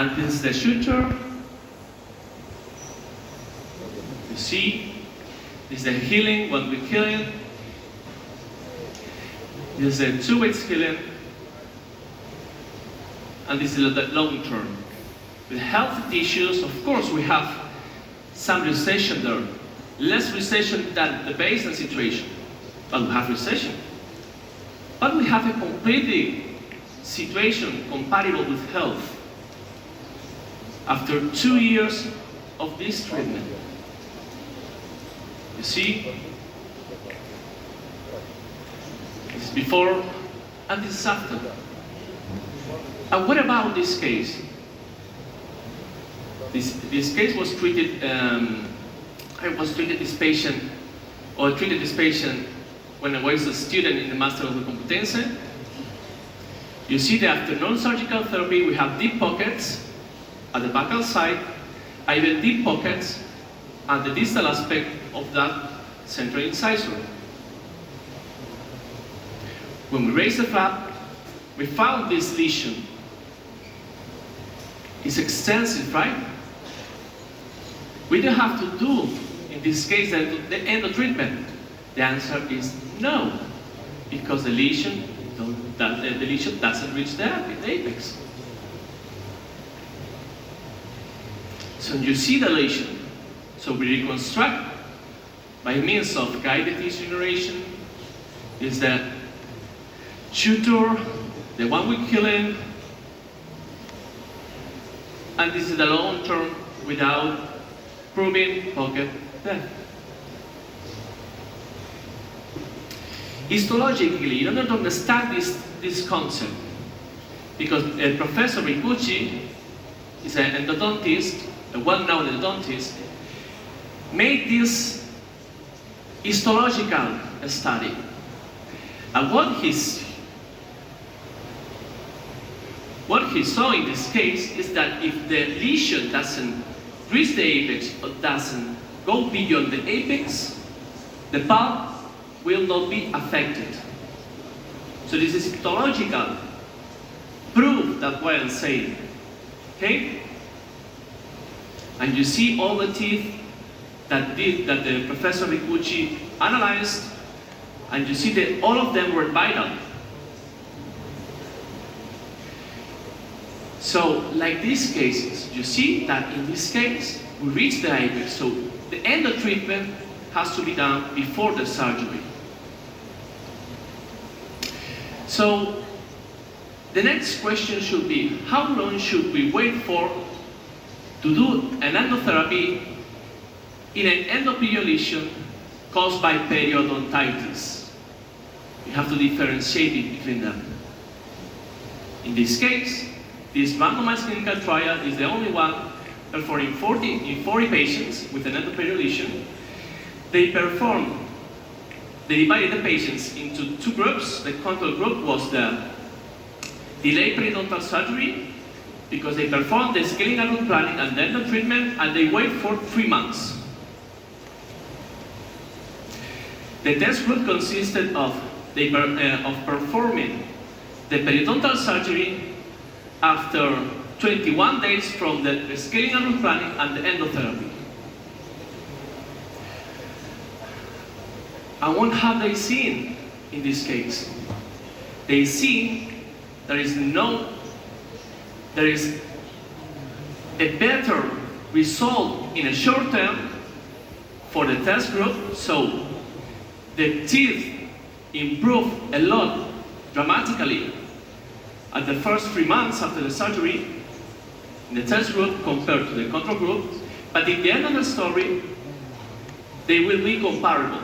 And this is the suture. You see, this is the healing, 1 week healing. This is a 2 weeks healing. And this is the long term. With healthy tissues, of course, we have some recession there. Less recession than the baseline situation, but we have recession. But we have a completely situation compatible with health after 2 years of this treatment. You see, this is before and this is after. And what about this case? This case was treated. I treated this patient when I was a student in the Master of the Competenze. You see that after non-surgical therapy, we have deep pockets at the buccal side, even deep pockets at the distal aspect of that central incisor. When we raised the flap, we found this lesion. It's extensive, right? We don't have to do, in this case, the endo treatment. The answer is no, because the lesion doesn't reach the apex. So you see the lesion. So we reconstruct by means of guided tissue generation. Is the suture, the 1 week healing, and this is the long term without proving pocket death. Histologically, in order to understand this concept, because Professor Ricucci is an endodontist, a well-known endodontist, made this histological study. And what he saw in this case is that if the lesion doesn't reach the apex or doesn't go beyond the apex, the pulp will not be affected. So this is histological proof that what I'm saying. Okay? And you see all the teeth that the Professor Ricucci analyzed, and you see that all of them were vital. So, like these cases, you see that in this case, we reach the apex. So the endo treatment has to be done before the surgery. So the next question should be, how long should we wait for to do an endotherapy in an endoperioneal lesion caused by periodontitis? We have to differentiate between them. In this case, this randomized clinical trial is the only one performed in 40 patients with an endoperioneal lesion. They divided the patients into 2 groups. The control group was the delayed periodontal surgery, because they performed the scaling and root planning and then the treatment, and they wait for 3 months. The test group consisted of performing the periodontal surgery after 21 days from the scaling and root planning and the endotherapy. And what have they seen in this case? They see there is a better result in a short term for the test group. So the teeth improve a lot dramatically at the first 3 months after the surgery in the test group compared to the control group. But in the end of the story, they will be comparable.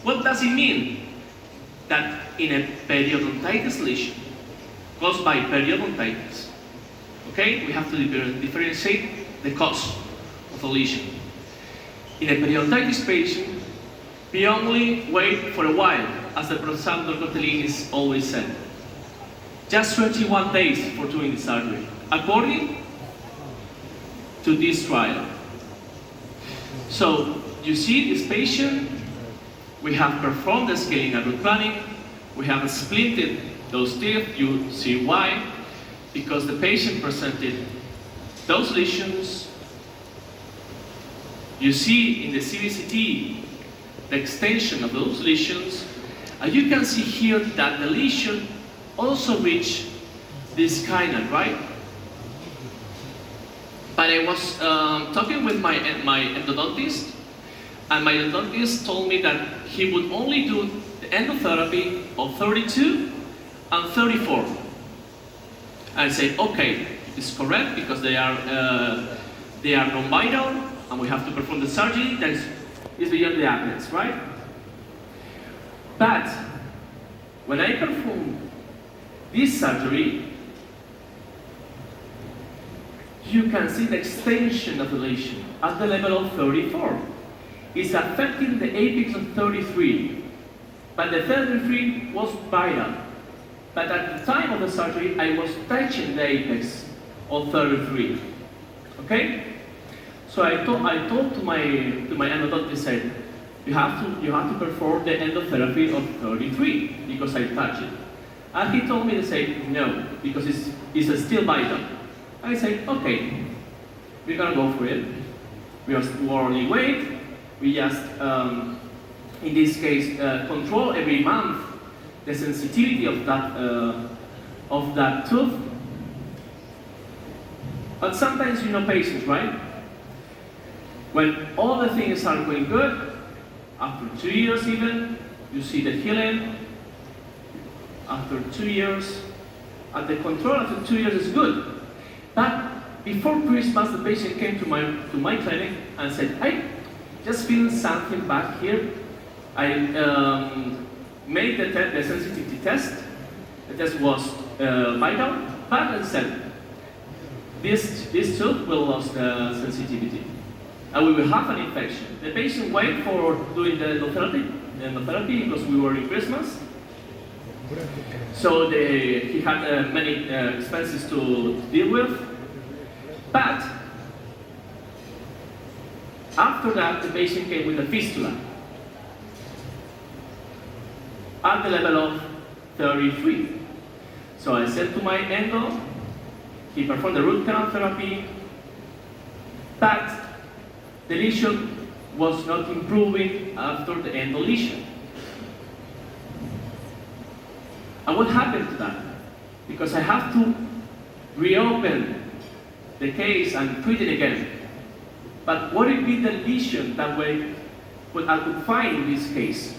What does it mean? That in a periodontitis lesion caused by periodontitis, okay, we have to differentiate the cause of the lesion. In a periodontitis patient, we only wait for a while, as the Professor Cortellini always said. Just 21 days for doing the surgery, according to this trial. So, you see this patient, we have performed the scaling and root planning, we have splinted those teeth. You see why? Because the patient presented those lesions, you see in the CBCT the extension of those lesions, and you can see here that the lesion also reached this kind, right? But I was talking with my endodontist, and my endodontist told me that he would only do the endotherapy of 32 and 34. I said, okay, it's correct because they are non-vital, and we have to perform the surgery that is beyond the appendix, right? But when I perform this surgery, you can see the extension of the lesion at the level of 34. It's affecting the apex of 33, but the 33 was vital. But at the time of the surgery, I was touching the apex of 33. Okay? So I told to my endodontist, said, you have to perform the endotherapy of 33 because I touched it. And he told me to say no because it's still vital. I said, okay, we're gonna go for it. We only wait. We just, in this case, control every month the sensitivity of that tooth. But sometimes you know patients, right? When all the things are going good, after 2 years even, you see the healing. After 2 years, and the control after 2 years is good. But before Christmas, the patient came to my clinic and said, I just feel something back here. I made the sensitivity test. The test was vital, but it said, this tooth will lose the sensitivity. And we will have an infection. The patient waited for doing the endotherapy because we were in Christmas. So he had many expenses to deal with. But after that, the patient came with a fistula at the level of 33. So I said to my endo, he performed the root canal therapy, but the lesion was not improving after the endo lesion. And what happened to that? Because I have to reopen the case and treat it again. But what would be the lesion that way what I could find in this case?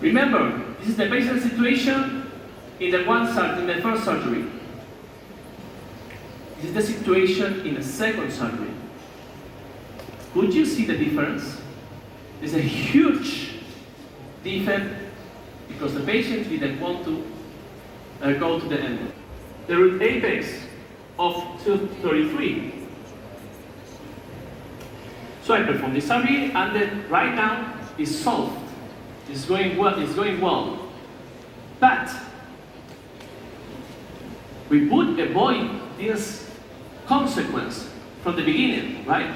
Remember, this is the patient situation in the first surgery. This is the situation in the second surgery. Could you see the difference? There's a huge defect because the patient didn't want to go to the end. The root apex of 233. So I performed the surgery, and then right now it's solved. It's going well. It's going well. But we would avoid this consequence from the beginning, right?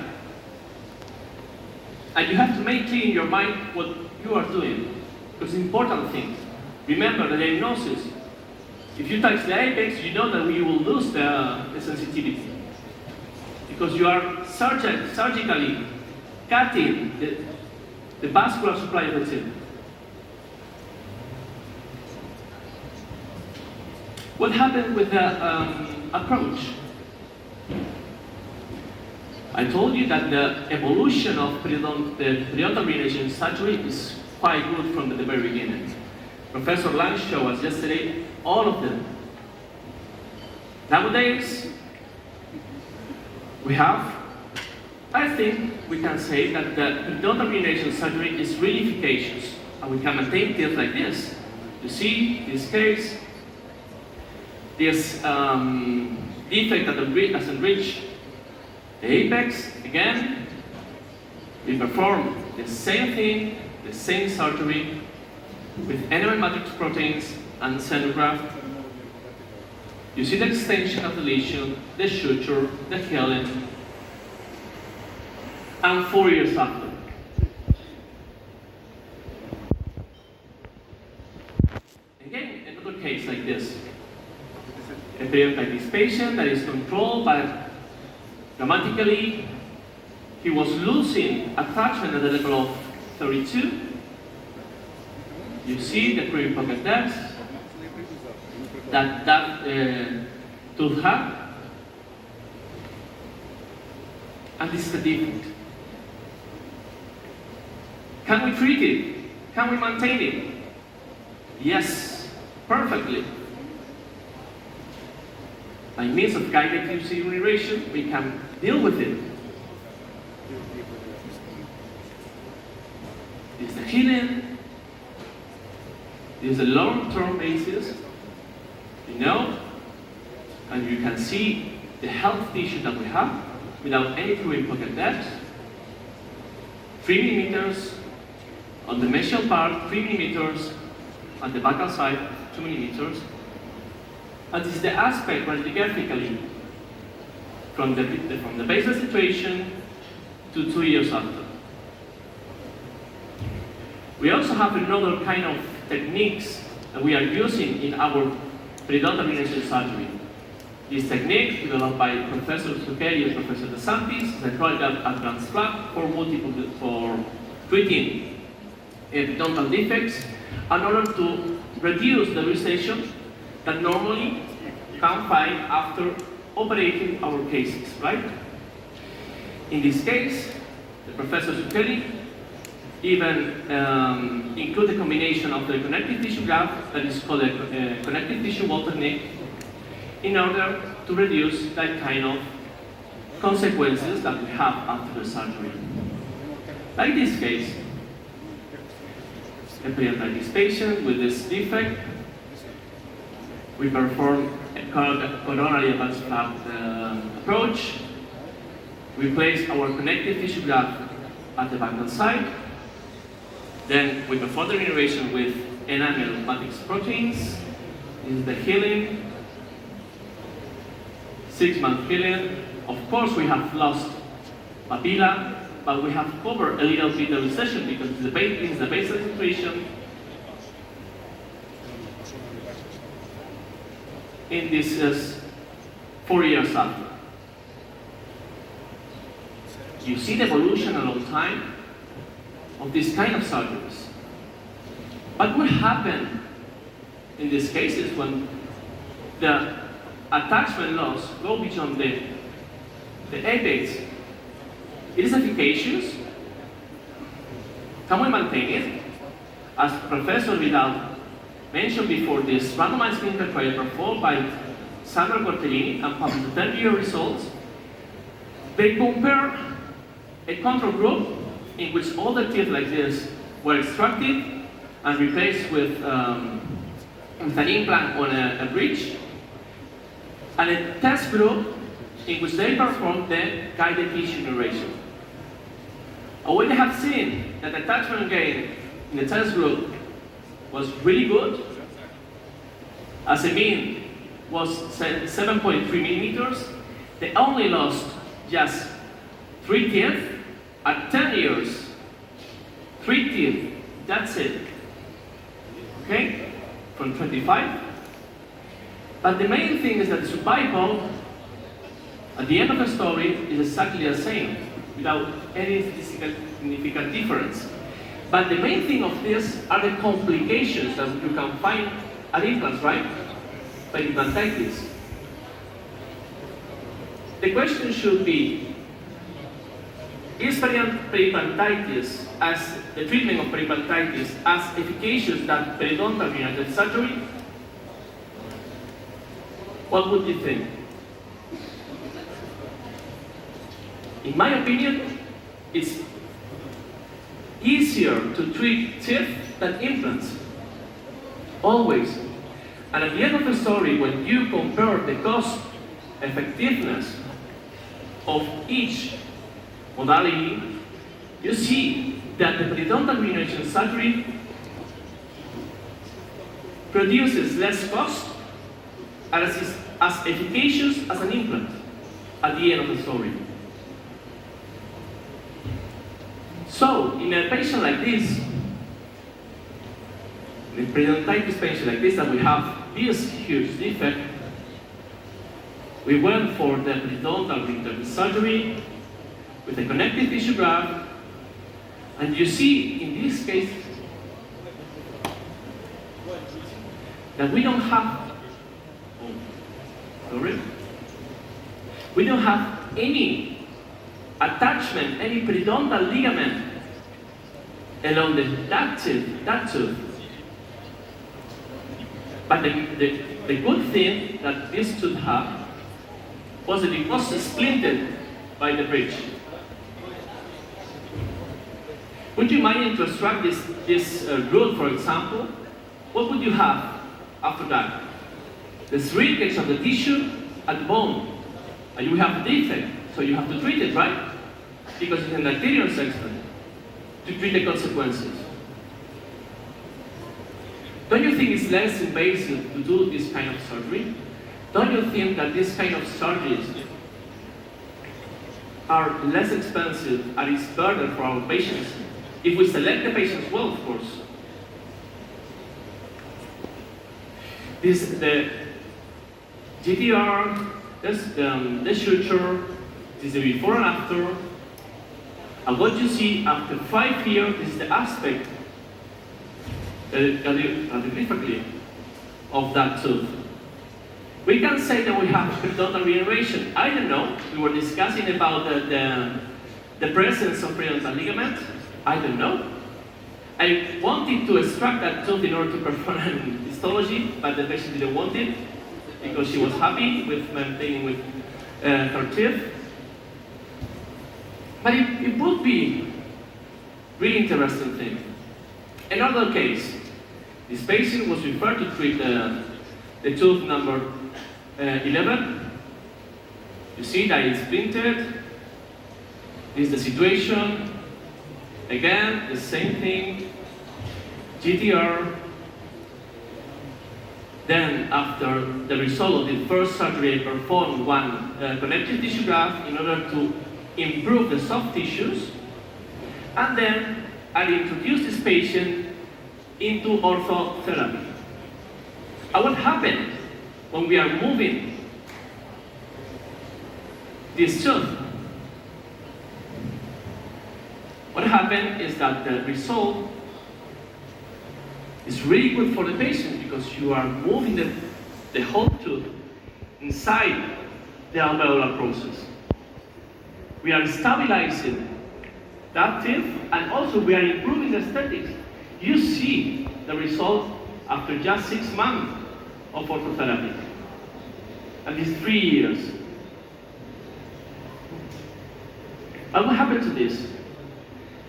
And you have to make clear in your mind what you are doing. Because it's an important thing. Remember the diagnosis. If you touch the apex, you know that you will lose the sensitivity. Because you are surgically cutting the vascular supply of the tip. What happened with the approach? I told you that the evolution of the periodontal regeneration surgery is quite good from the very beginning. Professor Lang showed us yesterday all of them. Nowadays, we have, I think we can say that the periodontal regeneration surgery is really efficacious, and we can maintain teeth like this. You see, this case, this defect that has enriched the apex. Again, we perform the same thing, the same surgery with enamel matrix proteins and xenograft. You see the extension of the lesion, the suture, the healing, and 4 years after. Again, another case like this. a periodontitis patient that is controlled, but dramatically he was losing attachment at the level of 32. You see the pre-pocket depth that tooth had. And this is the defect. Can we treat it? Can we maintain it? Yes, perfectly. By means of guided QC regeneration, we can deal with it. This is the healing. This is a long-term basis. You know, and you can see the health tissue that we have without any fluid pocket depth. 3 millimeters on the mesial part, 3 millimeters on the buccal side, 2 millimeters. And this is the aspect radiographically from the basal situation to 2 years after. We also have another kind of techniques that we are using in our periodontal regeneration surgery. This technique, developed by Professor Zucchelli and Professor DeSantis, is a chronic advanced flap for treating periodontal defects in order to reduce the recession that normally can find after operating our cases, right? In this case, the Professor Zucchelli even include a combination of the connective tissue graft that is called a connective tissue wall technique in order to reduce that kind of consequences that we have after the surgery. Like this case, a periodontitis patient with this defect, we perform a coronary advanced flap approach. We place our connective tissue graft at the buccal side. Then we perform the regeneration with enamel matrix proteins. This is the healing. 6-month healing. Of course, we have lost papilla, but we have covered a little bit the recession because it's the basal situation. In this is 4 years after. You see the evolution along time of this kind of surgeries. But what happened in these cases when the attachment loss go beyond the apex? It is efficacious. Can we maintain it? As Professor Vidal mentioned before, this randomized clinical trial performed by Sandro Cortellini and published 10-year results, they compare a control group in which all the teeth like this were extracted and replaced with an implant on a bridge, and a test group in which they performed the guided tissue regeneration. And we have seen that the attachment gain in the test group was really good. As a mean was 7.3 millimeters. They only lost just 3 teeth at 10 years. 3 teeth, that's it. Okay? From 25. But the main thing is that the survival at the end of the story is exactly the same, without any significant difference. But the main thing of this are the complications that you can find at implants, right? Periodontitis. The question should be, is periodontitis, as the treatment of periodontitis, as efficacious as periodontal regenerative surgery? What would you think? In my opinion, it's easier to treat teeth than implants. Always. And at the end of the story, when you compare the cost effectiveness of each modality, you see that the periodontal regeneration surgery produces less cost and is as efficacious as an implant at the end of the story. So, in a patient like this, in a periodontitis patient like this, that we have this huge defect, We went for the periodontal return surgery with a connective tissue graft, and you see in this case that we don't have, we don't have any attachment, any periodontal ligament along that tooth. But the good thing that this tooth had was that it was splintered by the bridge. Would you mind to extract this root, for example? What would you have after that? The shrinkage of the tissue at the bone, and you have a defect, so you have to treat it, right? Because it's an arterial segment to treat the consequences. Don't you think it's less invasive to do this kind of surgery? Don't you think that this kind of surgeries are less expensive and it's better for our patients? If we select the patients well, of course. The GTR, the suture, this is the before and after. And what you see after 5 years is the aspect radiography of that tooth. We can say that we have periodontal regeneration. I don't know. We were discussing about the presence of periodontal ligament. I don't know. I wanted to extract that tooth in order to perform histology, but the patient didn't want it because she was happy with maintaining with her teeth. But it would be really interesting thing. Another case, this patient was referred to treat the tooth number 11. You see that it's splintered. This is the situation. Again, the same thing. GTR. Then, after the result of the first surgery, I performed one connective tissue graft in order to improve the soft tissues. And then I introduced this patient into orthotherapy. And what happened when we are moving this tooth? What happened is that the result is really good for the patient because you are moving the whole tooth inside the alveolar process. We are stabilizing that teeth, and also we are improving the aesthetics. You see the result after just 6 months of orthotherapy, and it's 3 years. And what happened to this?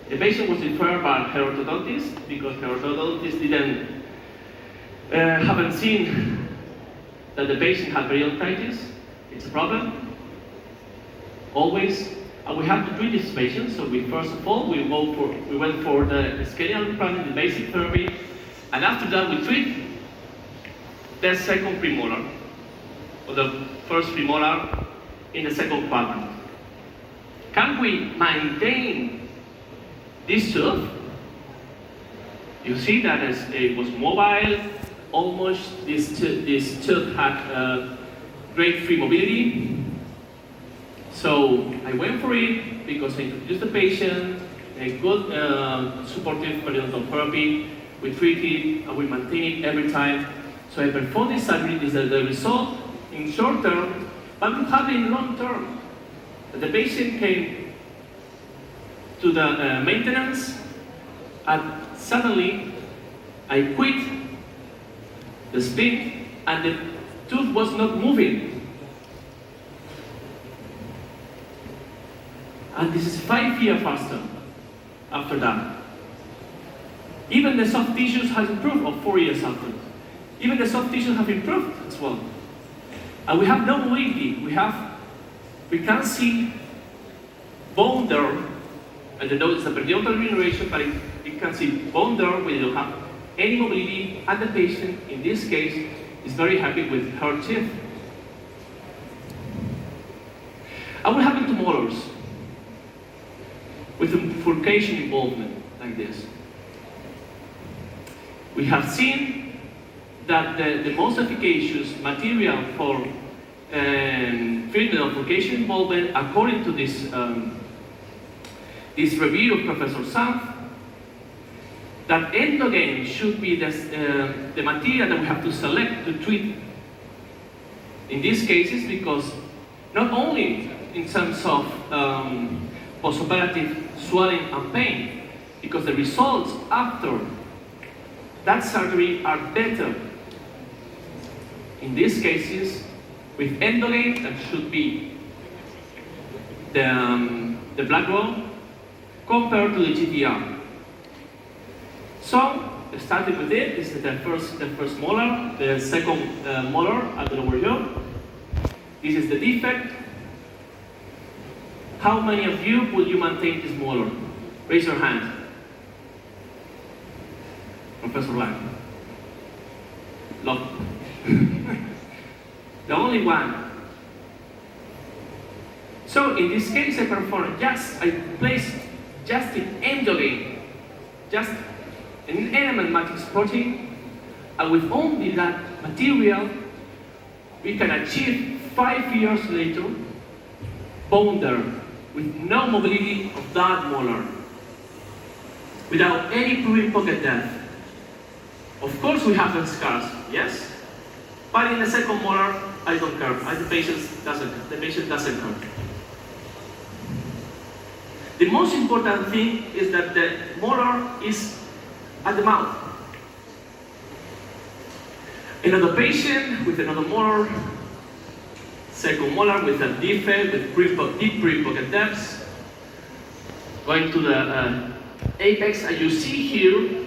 The patient was referred by her orthodontist because her orthodontist haven't seen that the patient had periodontitis. It's a problem, always. And we have to treat this patient, so first of all, we went for the scaling implant, the basic therapy, and after that we treat the second premolar, or the first premolar in the second quadrant. Can we maintain this tooth? You see that it was mobile, almost this tooth had great free mobility. So I went for it because I introduced the patient, a good supportive periodontal therapy. We treat it and we maintain it every time. So I performed this surgery. This is the result in short term, but we have it in long term. The patient came to the maintenance, and suddenly I quit the splint, and the tooth was not moving. And this is 5 years faster after that. Even the soft tissues have improved, or 4 years after. Even the soft tissues have improved as well. And we have no mobility. We can see bone there, and the nose is a periodontal regeneration, but you can see bone there where you don't have any mobility, and the patient, in this case, is very happy with her teeth. And what happened to molars? With bifurcation involvement like this. We have seen that the most efficacious material for treatment of location involvement, according to this, this review of Professor Sanz, that endogame should be the material that we have to select to treat in these cases, because not only in terms of postoperative swelling and pain, because the results after that surgery are better. In these cases, with endogame, that should be the black roll, compared to the GTR. So, starting with it, this is the first molar, the second molar at the lower jaw. This is the defect. How many of you will you maintain this molar? Raise your hand. Professor Lang. Love. The only one. So in this case, I placed just the endogame, just an enamel matrix protein, and with only that material, we can achieve 5 years later bone there with no mobility of that molar, without any pluripocket depth. Of course, we have the scars, yes, but in the second molar, I don't care. The patient doesn't care. The most important thing is that the molar is at the mouth. Another patient with another molar, second molar with a defect, with deep pre-pocket depths, going to the apex, and you see here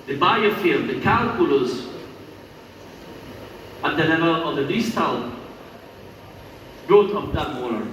the biofilm, the calculus, at the level of the distal root of that molar.